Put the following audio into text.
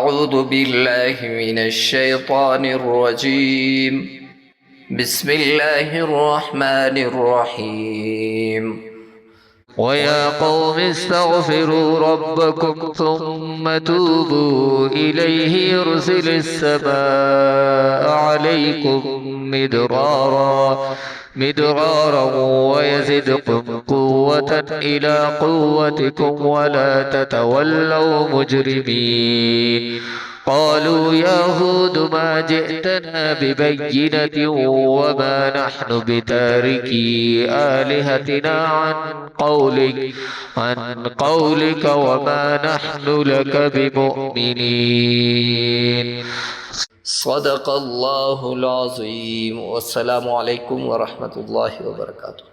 أعوذ بالله من الشيطان الرجيم بسم الله الرحمن الرحيم ويا قوم استغفروا ربكم ثم توبوا إليه يرسل السماء عليكم مدرارا ويزدكم قوة إلى قوتكم ولا تتولوا مجرمين قالوا يا هود ما جئتنا ببينة وما نحن بتاركي آلهتنا عن قولك وما نحن لك بمؤمنين. صدق الله العظيم. والسلام عليكم ورحمة الله وبركاته.